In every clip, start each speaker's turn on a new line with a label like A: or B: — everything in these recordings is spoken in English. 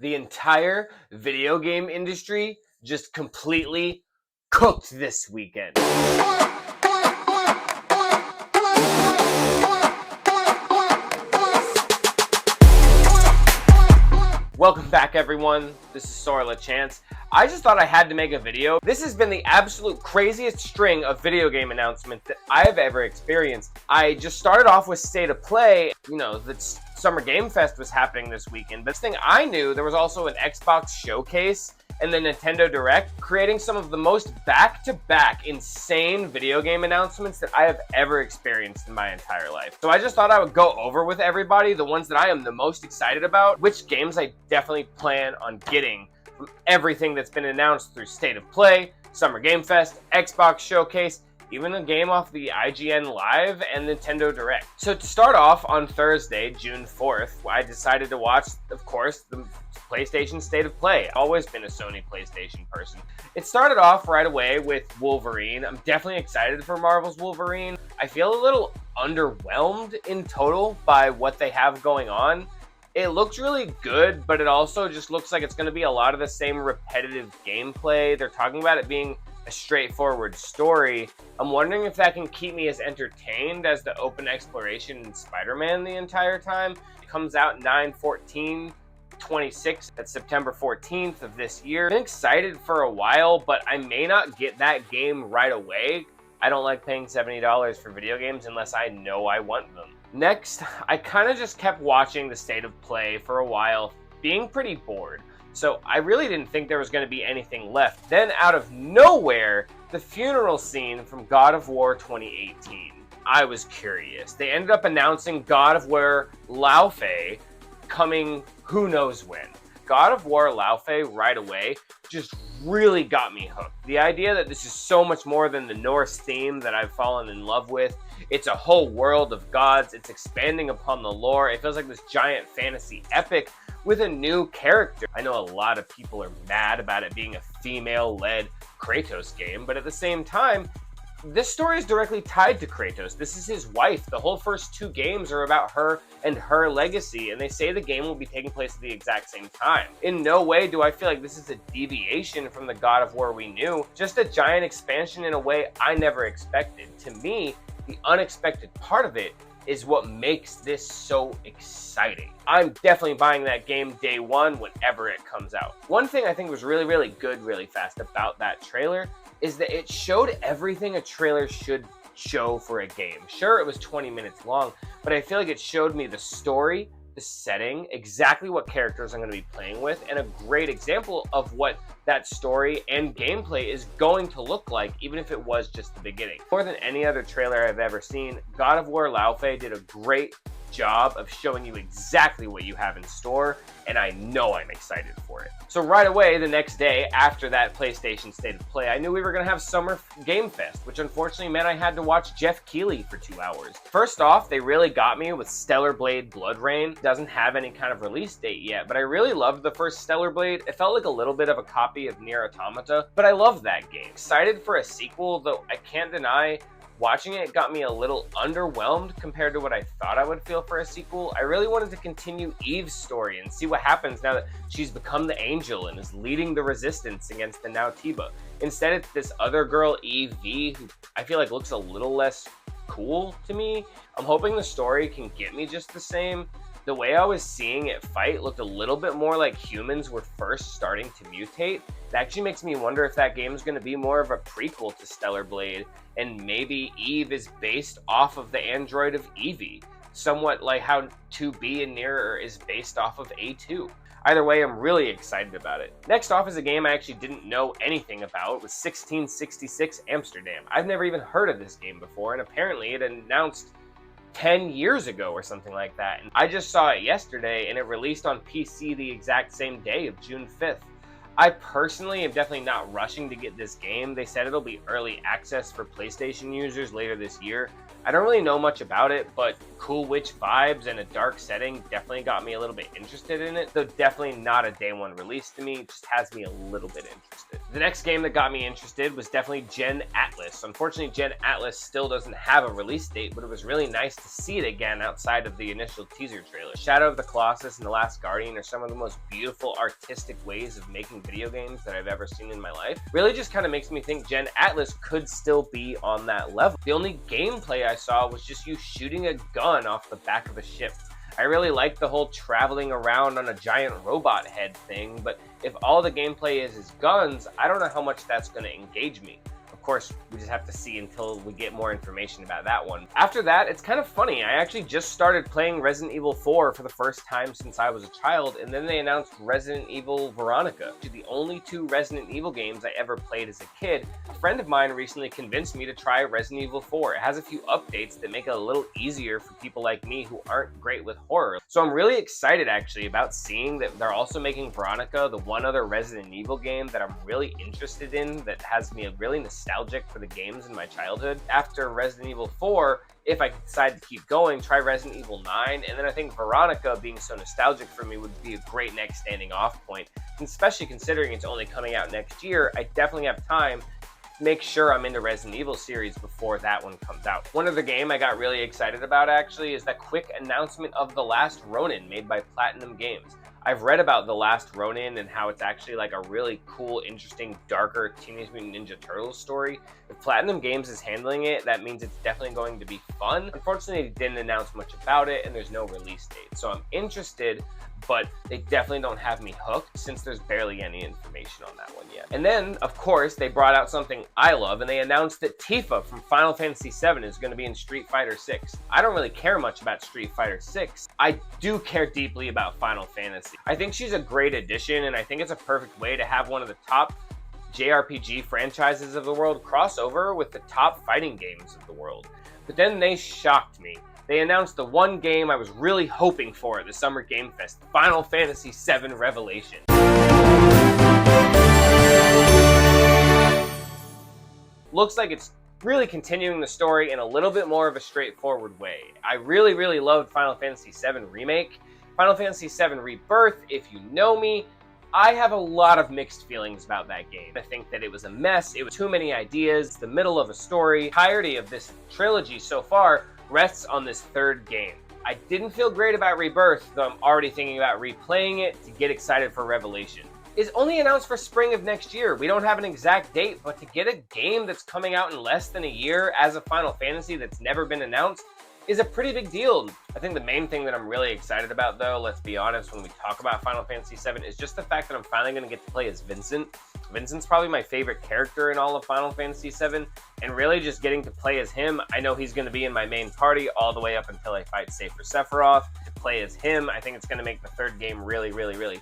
A: The entire video game industry just completely cooked this weekend. Welcome back, everyone. This is Sora LeChance. I just thought I had to make a video. This has been the absolute craziest string of video game announcements that I've ever experienced. I just started off with State of Play. You know, the Summer Game Fest was happening this weekend. But this thing I knew, there was also an Xbox showcase and the Nintendo Direct, creating some of the most back-to-back insane video game announcements that I have ever experienced in my entire life. So I just thought I would go over with everybody the ones that I am the most excited about, which games I definitely plan on getting from everything that's been announced through State of Play, Summer Game Fest, Xbox Showcase, even a game off the IGN Live and Nintendo Direct. So to start off, on Thursday, June 4th, I decided to watch, of course, the PlayStation State of Play. I've always been a Sony PlayStation person. It started off right away with Wolverine. I'm definitely excited for Marvel's Wolverine. I feel a little underwhelmed in total by what they have going on. It looks really good, but it also just looks like it's going to be a lot of the same repetitive gameplay. They're talking about it being a straightforward story. I'm wondering if that can keep me as entertained as the open exploration in Spider-Man the entire time. It comes out 9/14/26. That's September 14th of this year. I've been excited for a while, but I may not get that game right away. I don't like paying $70 for video games unless I know I want them. Next, I kind of just kept watching the State of Play for a while, being pretty bored. So I really didn't think there was going to be anything left. Then out of nowhere, the funeral scene from God of War 2018. I was curious. They ended up announcing God of War Lao Fei coming who knows when. God of War Lao Fei right away just really got me hooked. The idea that this is so much more than the Norse theme that I've fallen in love with. It's a whole world of gods. It's expanding upon the lore. It feels like this giant fantasy epic with a new character. I know a lot of people are mad about it being a female-led Kratos game, but at the same time, this story is directly tied to Kratos. This is his wife. The whole first two games are about her and her legacy, and they say the game will be taking place at the exact same time. In no way do I feel like this is a deviation from the God of War we knew, just a giant expansion in a way I never expected. To me, the unexpected part of it is what makes this so exciting. I'm definitely buying that game day one whenever it comes out. One thing I think was really good really fast about that trailer is that it showed everything a trailer should show for a game. Sure, it was 20 minutes long, but I feel like it showed me the story, the setting, exactly what characters I'm going to be playing with, and a great example of what that story and gameplay is going to look like, even if it was just the beginning. More than any other trailer I've ever seen, God of War Lao Fei did a great job of showing you exactly what you have in store, and I know I'm excited for it. So right away, the next day after that PlayStation State of Play, I knew we were going to have Summer Game Fest, which unfortunately meant I had to watch Jeff Keighley for 2 hours. First off, they really got me with Stellar Blade BloodRayne. It doesn't have any kind of release date yet, but I really loved the first Stellar Blade. It felt like a little bit of a copy of Nier Automata, but I love that game. Excited for a sequel, though I can't deny watching it got me a little underwhelmed compared to what I thought I would feel for a sequel. I really wanted to continue Eve's story and see what happens now that she's become the Angel and is leading the resistance against the Nautiba. Instead, it's this other girl, Eve V, who I feel like looks a little less cool to me. I'm hoping the story can get me just the same. The way I was seeing it fight looked a little bit more like humans were first starting to mutate. It actually makes me wonder if that game is going to be more of a prequel to Stellar Blade, and maybe Eve is based off of the android of Evie, somewhat like how 2B in Nier is based off of A2. Either way, I'm really excited about it. Next off is a game I actually didn't know anything about. It was 1666 Amsterdam. I've never even heard of this game before, and apparently it announced 10 years ago or something like that. And I just saw it yesterday, and it released on PC the exact same day of June 5th. I personally am definitely not rushing to get this game. They said it'll be early access for PlayStation users later this year. I don't really know much about it, but cool witch vibes and a dark setting definitely got me a little bit interested in it, though definitely not a day one release to me. It just has me a little bit interested. The next game that got me interested was definitely Gen Atlas. Unfortunately, Gen Atlas still doesn't have a release date, but it was really nice to see it again outside of the initial teaser trailer. Shadow of the Colossus and The Last Guardian are some of the most beautiful artistic ways of making video games that I've ever seen in my life. Really just kind of makes me think Gen Atlas could still be on that level. The only gameplay I saw was just you shooting a gun off the back of a ship. I really like the whole traveling around on a giant robot head thing, but if all the gameplay is guns, I don't know how much that's going to engage me. Of course, we just have to see until we get more information about that one. After that, it's kind of funny. I actually just started playing Resident Evil 4 for the first time since I was a child, and then they announced Resident Evil Veronica. The only 2 Resident Evil games I ever played as a kid. A friend of mine recently convinced me to try Resident Evil 4. It has a few updates that make it a little easier for people like me who aren't great with horror. So I'm really excited actually about seeing that they're also making Veronica, the one other Resident Evil game that I'm really interested in that has me really nostalgic for the games in my childhood. After Resident Evil 4, if I decide to keep going, try Resident Evil 9, and then I think Veronica, being so nostalgic for me, would be a great next standing off point. And especially considering it's only coming out next year, I definitely have time to make sure I'm into Resident Evil series before that one comes out. One other game I got really excited about actually is that quick announcement of The Last Ronin made by Platinum Games. I've read about The Last Ronin and how it's actually like a really cool, interesting, darker Teenage Mutant Ninja Turtles story. If Platinum Games is handling it, that means it's definitely going to be fun. Unfortunately, they didn't announce much about it and there's no release date. So I'm interested, but they definitely don't have me hooked since there's barely any information on that one yet. And then, of course, they brought out something I love and they announced that Tifa from Final Fantasy VII is going to be in Street Fighter VI. I don't really care much about Street Fighter VI. I do care deeply about Final Fantasy. I think she's a great addition, and I think it's a perfect way to have one of the top JRPG franchises of the world cross over with the top fighting games of the world. But then they shocked me. They announced the one game I was really hoping for at the Summer Game Fest, Final Fantasy VII Revelation. Looks like it's really continuing the story in a little bit more of a straightforward way. I really loved Final Fantasy VII Remake. Final Fantasy VII Rebirth, if you know me, I have a lot of mixed feelings about that game. I think that it was a mess, it was too many ideas, the middle of a story. The entirety of this trilogy so far rests on this third game. I didn't feel great about Rebirth, though I'm already thinking about replaying it to get excited for Revelation. It's only announced for spring of next year. We don't have an exact date, but to get a game that's coming out in less than a year as a Final Fantasy that's never been announced is a pretty big deal. I think the main thing that I'm really excited about, though, let's be honest, when we talk about Final Fantasy VII, is just the fact that I'm finally going to get to play as Vincent. Vincent's probably my favorite character in all of Final Fantasy VII, and really just getting to play as him. I know he's going to be in my main party all the way up until I fight Safer Sephiroth. To play as him, I think it's going to make the third game really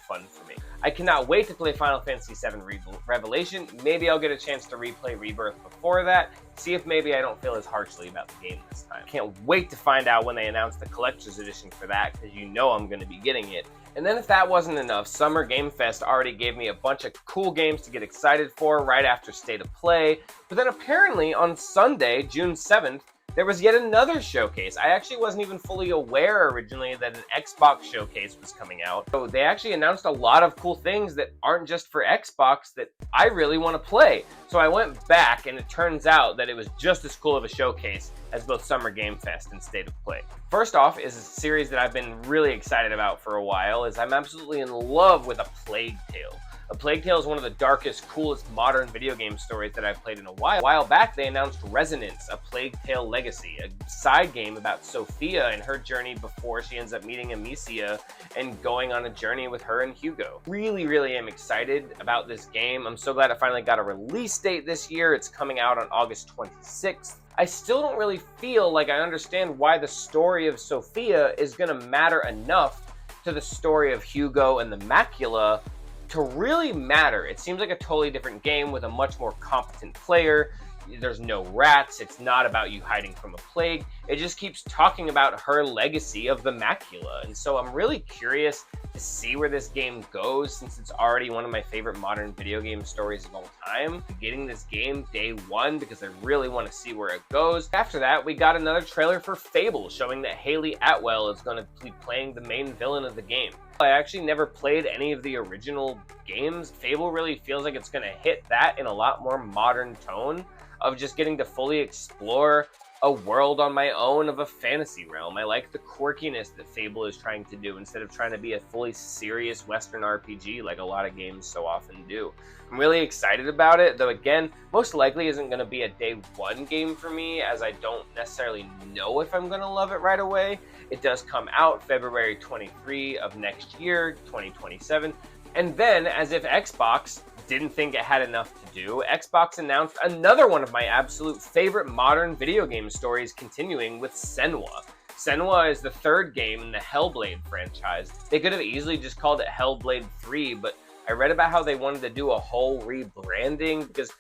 A: fun for me. I cannot wait to play Final Fantasy VII Revelation. Maybe I'll get a chance to replay Rebirth before that, see if maybe I don't feel as harshly about the game this time. Can't wait to find out when they announce the collector's edition for that, because you know I'm going to be getting it. And then if that wasn't enough, Summer Game Fest already gave me a bunch of cool games to get excited for right after State of Play. But then apparently on Sunday, June 7th, there was yet another showcase. I actually wasn't even fully aware originally that an Xbox showcase was coming out. So they actually announced a lot of cool things that aren't just for Xbox that I really want to play. So I went back and it turns out that it was just as cool of a showcase as both Summer Game Fest and State of Play. First off is a series that I've been really excited about for a while, is I'm absolutely in love with A Plague Tale. A Plague Tale is one of the darkest, coolest modern video game stories that I've played in a while. A while back, they announced Resonance, A Plague Tale Legacy, a side game about Sophia and her journey before she ends up meeting Amicia and going on a journey with her and Hugo. Really am excited about this game. I'm so glad it finally got a release date this year. It's coming out on August 26th. I still don't really feel like I understand why the story of Sophia is going to matter enough to the story of Hugo and the Macula to really matter. It seems like a totally different game with a much more competent player. There's no rats. It's not about you hiding from a plague. it just keeps talking about her legacy of the macula. And so I'm really curious to see where this game goes, since it's already one of my favorite modern video game stories of all time. Getting this game day one because I really want to see where it goes. After that, we got another trailer for Fable showing that Haley Atwell is going to be playing the main villain of the game. I actually never played any of the original games. Fable really feels like it's going to hit that in a lot more modern tone of just getting to fully explore a world on my own of a fantasy realm. I like the quirkiness that Fable is trying to do instead of trying to be a fully serious Western RPG like a lot of games so often do. I'm really excited about it, though again, most likely isn't going to be a day one game for me, as I don't necessarily know if I'm going to love it right away. It does come out February 23 of next year, 2027. And then, as if Xbox didn't think it had enough to do, Xbox announced another one of my absolute favorite modern video game stories, continuing with Senua. Senua is the third game in the Hellblade franchise. They could have easily just called it Hellblade 3, but I read about how they wanted to do a whole rebranding because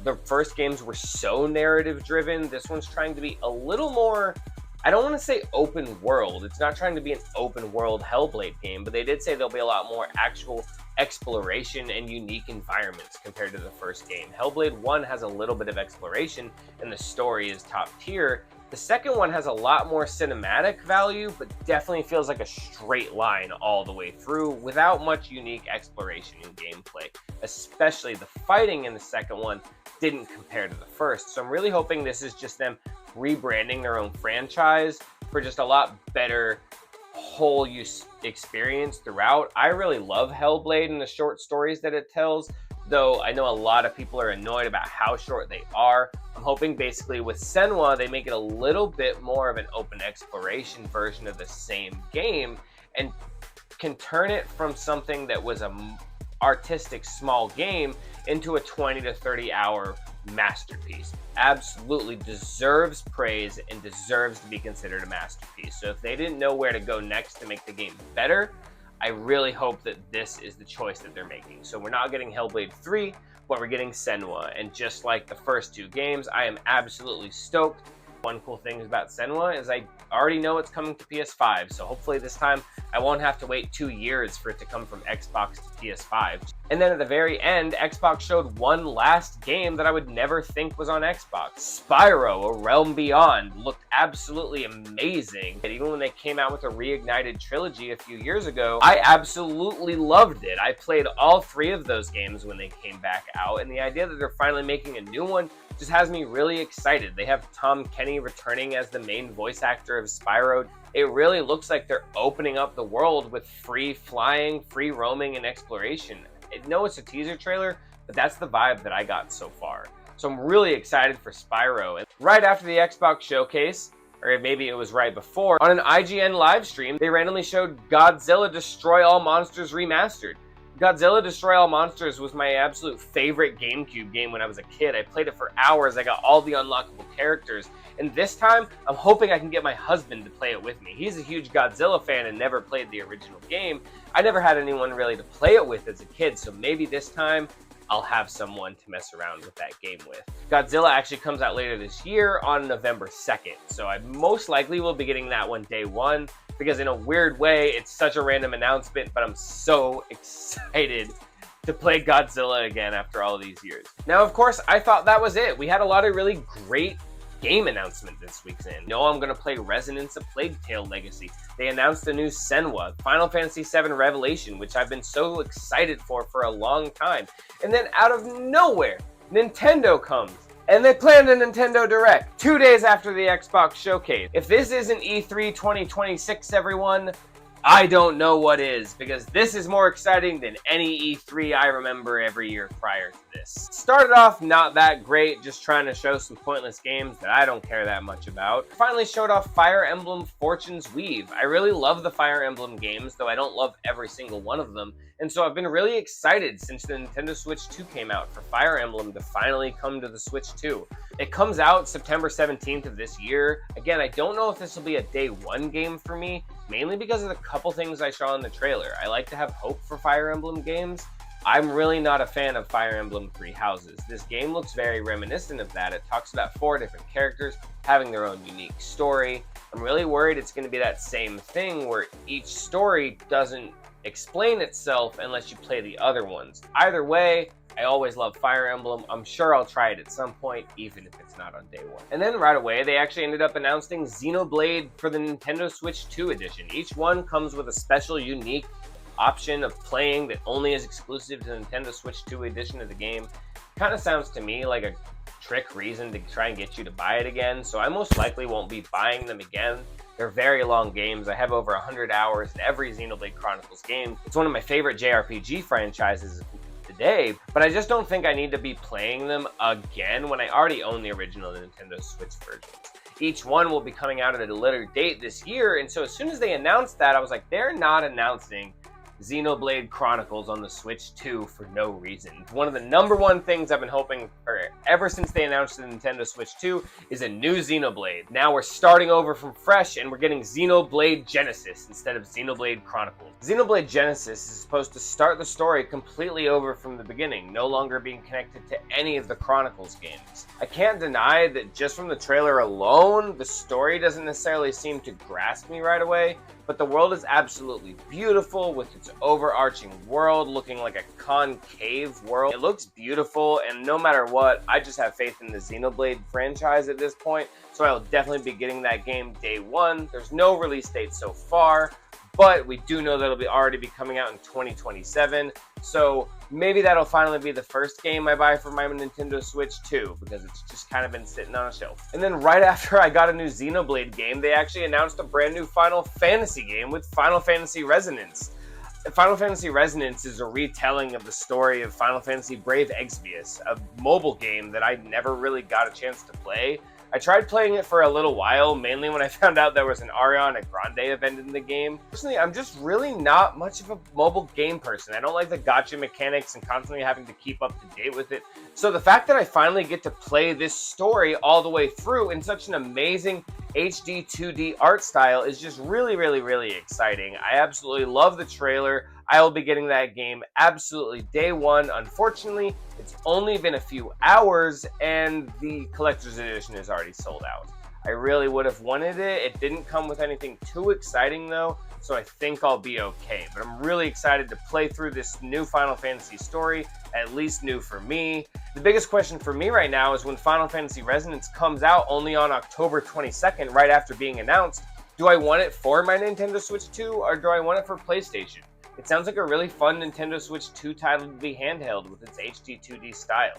A: the first games were so narrative driven. This one's trying to be a little more, I don't want to say open world. It's not trying to be an open world Hellblade game, but they did say there'll be a lot more actual exploration and unique environments compared to the first game. Hellblade 1 has a little bit of exploration and the story is top tier. The second one has a lot more cinematic value, but definitely feels like a straight line all the way through without much unique exploration and gameplay. Especially the fighting in the second one didn't compare to the first. So I'm really hoping this is just them rebranding their own franchise for just a lot better whole use experience throughout. I really love Hellblade and the short stories that it tells, though I know a lot of people are annoyed about how short they are. I'm hoping basically with Senua they make it a little bit more of an open exploration version of the same game and can turn it from something that was a artistic small game into a 20 to 30 hour masterpiece. Absolutely deserves praise and deserves to be considered a masterpiece. So if they didn't know where to go next to make the game better, I really hope that this is the choice that they're making. So we're not getting Hellblade 3, but we're getting Senua. And just like the first two games, I am absolutely stoked. One cool thing about Senua is I already know it's coming to PS5, so hopefully this time I won't have to wait 2 years for it to come from Xbox to PS5. And then at the very end, Xbox showed one last game that I would never think was on Xbox. Spyro: A Realm Beyond looked absolutely amazing. And even when they came out with a reignited trilogy a few years ago, I absolutely loved it. I played all three of those games when they came back out, and the idea that they're finally making a new one just has me really excited. They have Tom Kenny returning as the main voice actor of Spyro. It really looks like they're opening up the world with free flying, free roaming, and exploration. I know it's a teaser trailer, but that's the vibe that I got so far. So I'm really excited for Spyro. And right after the Xbox showcase, or maybe it was right before, on an IGN live stream, they randomly showed Godzilla Destroy All Monsters Remastered. Godzilla Destroy All Monsters was my absolute favorite GameCube game when I was a kid. I played it for hours. I got all the unlockable characters. And this time, I'm hoping I can get my husband to play it with me. He's a huge Godzilla fan and never played the original game. I never had anyone really to play it with as a kid, so maybe this time I'll have someone to mess around with that game with. Godzilla actually comes out later this year on November 2nd, so I most likely will be getting that one day one, because in a weird way, it's such a random announcement, but I'm so excited to play Godzilla again after all these years. Now, of course, I thought that was it. We had a lot of really great game announcement this week's in. I'm going to play Resonance of Plague Tale Legacy. They announced a new Senua, Final Fantasy VII Revelation, which I've been so excited for a long time. And then out of nowhere, Nintendo comes. And they planned a Nintendo Direct 2 days after the Xbox showcase. If this isn't E3 2026, everyone, I don't know what is, because this is more exciting than any E3 I remember every year prior to this. Started off not that great, just trying to show some pointless games that I don't care that much about. Finally showed off Fire Emblem Fortune's Weave. I really love the Fire Emblem games, though I don't love every single one of them. And so I've been really excited since the Nintendo Switch 2 came out for Fire Emblem to finally come to the Switch 2. It comes out September 17th of this year. Again, I don't know if this will be a day one game for me, mainly because of the couple things I saw in the trailer. I like to have hope for Fire Emblem games, I'm really not a fan of Fire Emblem Three Houses. This game looks very reminiscent of that. It talks about 4 different characters having their own unique story. I'm really worried it's going to be that same thing where each story doesn't explain itself unless you play the other ones. Either way, I always love Fire Emblem. I'm sure I'll try it at some point, even if it's not on day one. And then right away, they actually ended up announcing Xenoblade for the Nintendo Switch 2 edition. Each one comes with a special, unique option of playing that only is exclusive to the Nintendo Switch 2 edition of the game. Kind of sounds to me like a trick reason to try and get you to buy it again, so I most likely won't be buying them again. They're very long games. I have over 100 hours in every Xenoblade Chronicles game. It's one of my favorite JRPG franchises today, but I just don't think I need to be playing them again when I already own the original Nintendo Switch versions. Each one will be coming out at a later date this year, and so as soon as they announced that, I was like, they're not announcing Xenoblade Chronicles on the Switch 2 for no reason. One of the number one things I've been hoping for ever since they announced the Nintendo Switch 2 is a new Xenoblade. Now we're starting over from fresh and we're getting Xenoblade Genesis instead of Xenoblade Chronicles. Xenoblade Genesis is supposed to start the story completely over from the beginning, no longer being connected to any of the Chronicles games. I can't deny that just from the trailer alone, the story doesn't necessarily seem to grasp me right away, but the world is absolutely beautiful with its overarching world looking like a concave world. It looks beautiful, and no matter what, I just have faith in the Xenoblade franchise at this point, so I'll definitely be getting that game day one. There's no release date so far, but we do know that it'll already be coming out in 2027, so maybe that'll finally be the first game I buy for my Nintendo Switch 2, because it's just kind of been sitting on a shelf. And then right after I got a new Xenoblade game, they actually announced a brand new Final Fantasy game with Final Fantasy Resonance. Final Fantasy Resonance is a retelling of the story of Final Fantasy Brave Exvius, a mobile game that I never really got a chance to play. I tried playing it for a little while, mainly when I found out there was an Ariana Grande event in the game. Personally, I'm just really not much of a mobile game person. I don't like the gacha mechanics and constantly having to keep up to date with it. So the fact that I finally get to play this story all the way through in such an amazing HD 2D art style is just really, really, really exciting. I absolutely love the trailer. I will be getting that game absolutely day one. Unfortunately, it's only been a few hours and the collector's edition is already sold out. I really would have wanted it. It didn't come with anything too exciting though, so I think I'll be okay. But I'm really excited to play through this new Final Fantasy story, at least new for me. The biggest question for me right now is when Final Fantasy Resonance comes out only on October 22nd, right after being announced, do I want it for my Nintendo Switch 2 or do I want it for PlayStation? It sounds like a really fun Nintendo Switch 2 title to be handheld with its HD 2D style.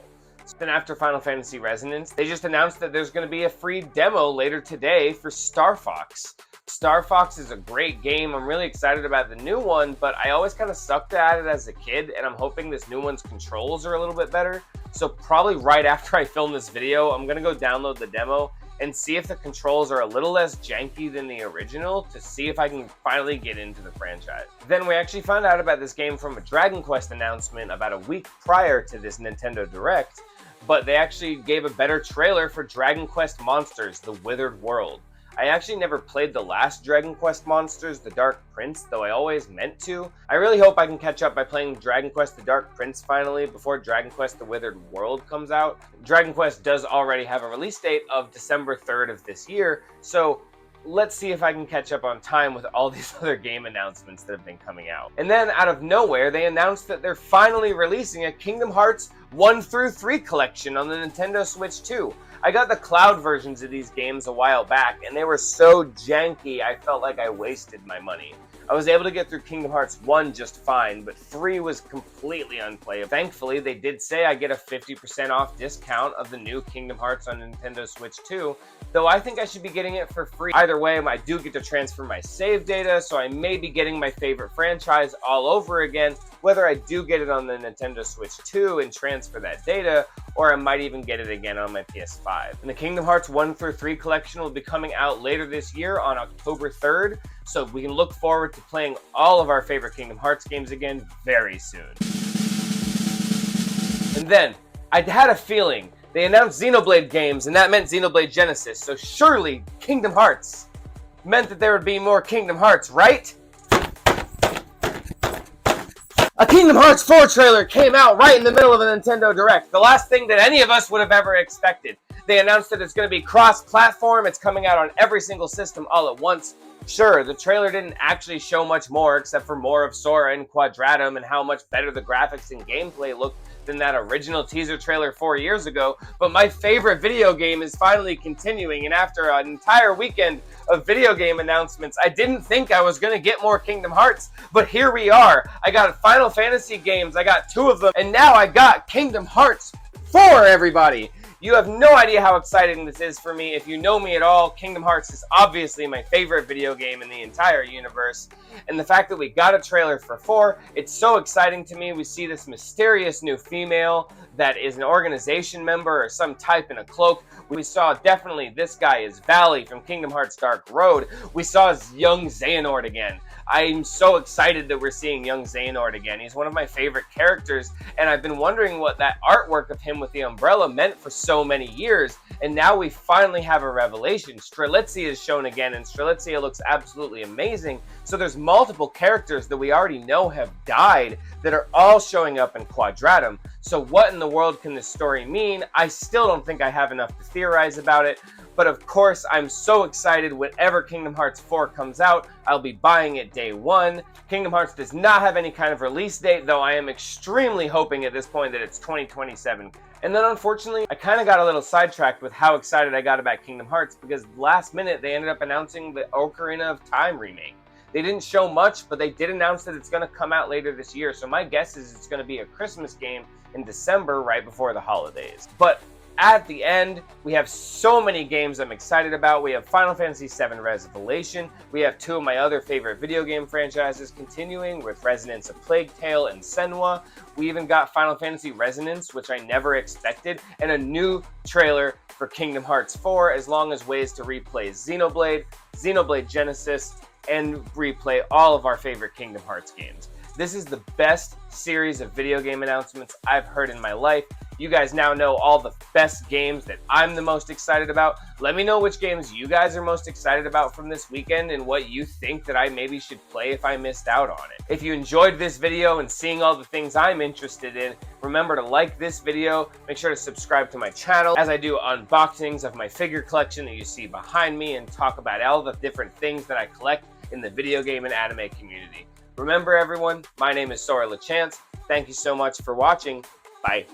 A: Then after Final Fantasy Resonance, they just announced that there's going to be a free demo later today for Star Fox. Star Fox is a great game. I'm really excited about the new one, but I always kind of sucked at it as a kid, and I'm hoping this new one's controls are a little bit better. So probably right after I film this video, I'm going to go download the demo and see if the controls are a little less janky than the original to see if I can finally get into the franchise. Then we actually found out about this game from a Dragon Quest announcement about a week prior to this Nintendo Direct, but they actually gave a better trailer for Dragon Quest Monsters: The Withered World. I actually never played the last Dragon Quest Monsters, The Dark Prince, though I always meant to. I really hope I can catch up by playing Dragon Quest The Dark Prince finally before Dragon Quest The Withered World comes out. Dragon Quest does already have a release date of December 3rd of this year, so let's see if I can catch up on time with all these other game announcements that have been coming out. And then out of nowhere, they announced that they're finally releasing a Kingdom Hearts 1 through 3 collection on the Nintendo Switch 2. I got the cloud versions of these games a while back, and they were so janky, I felt like I wasted my money. I was able to get through Kingdom Hearts 1 just fine, but 3 was completely unplayable. Thankfully, they did say I get a 50% off discount of the new Kingdom Hearts on Nintendo Switch 2, though I think I should be getting it for free. Either way, I do get to transfer my save data, so I may be getting my favorite franchise all over again, whether I do get it on the Nintendo Switch 2 and transfer that data, or I might even get it again on my PS5. And the Kingdom Hearts 1 through 3 collection will be coming out later this year on October 3rd, so we can look forward to playing all of our favorite Kingdom Hearts games again very soon. And then, I had a feeling they announced Xenoblade games, and that meant Xenoblade Genesis, so surely Kingdom Hearts meant that there would be more Kingdom Hearts, right? A Kingdom Hearts 4 trailer came out right in the middle of a Nintendo Direct. The last thing that any of us would have ever expected. They announced that it's going to be cross-platform. It's coming out on every single system all at once. Sure, the trailer didn't actually show much more except for more of Sora and Quadratum and how much better the graphics and gameplay looked than that original teaser trailer 4 years ago, but my favorite video game is finally continuing, and after an entire weekend of video game announcements, I didn't think I was going to get more Kingdom Hearts, but here we are. I got Final Fantasy games, I got 2 of them, and now I got Kingdom Hearts 4, everybody! You have no idea how exciting this is for me. If you know me at all, Kingdom Hearts is obviously my favorite video game in the entire universe. And the fact that we got a trailer for 4, it's so exciting to me. We see this mysterious new female that is an organization member or some type in a cloak. We saw definitely this guy is Valley from Kingdom Hearts Dark Road. We saw young Xehanort again. I'm so excited that we're seeing young Xehanort again. He's one of my favorite characters, and I've been wondering what that artwork of him with the umbrella meant for so many years, and now we finally have a revelation. Strelitzia is shown again, and Strelitzia looks absolutely amazing. So there's multiple characters that we already know have died that are all showing up in Quadratum. So what in the world can this story mean? I still don't think I have enough to theorize about it. But of course, I'm so excited whenever Kingdom Hearts 4 comes out, I'll be buying it day 1. Kingdom Hearts does not have any kind of release date, though I am extremely hoping at this point that it's 2027. And then unfortunately, I kind of got a little sidetracked with how excited I got about Kingdom Hearts because last minute they ended up announcing the Ocarina of Time remake. They didn't show much, but they did announce that it's going to come out later this year. So my guess is it's going to be a Christmas game in December right before the holidays. But at the end, we have so many games I'm excited about. We have Final Fantasy VII Revelation. We have 2 of my other favorite video game franchises continuing with Resonance of Plague Tale and Senua. We even got Final Fantasy Resonance, which I never expected, and a new trailer for Kingdom Hearts 4, as long as ways to replay Xenoblade, Xenoblade Genesis, and replay all of our favorite Kingdom Hearts games. This is the best series of video game announcements I've heard in my life. You guys now know all the best games that I'm the most excited about. Let me know which games you guys are most excited about from this weekend and what you think that I maybe should play if I missed out on it. If you enjoyed this video and seeing all the things I'm interested in, remember to like this video, make sure to subscribe to my channel as I do unboxings of my figure collection that you see behind me and talk about all the different things that I collect in the video game and anime community. Remember everyone, my name is Sora LeChance. Thank you so much for watching. Bye.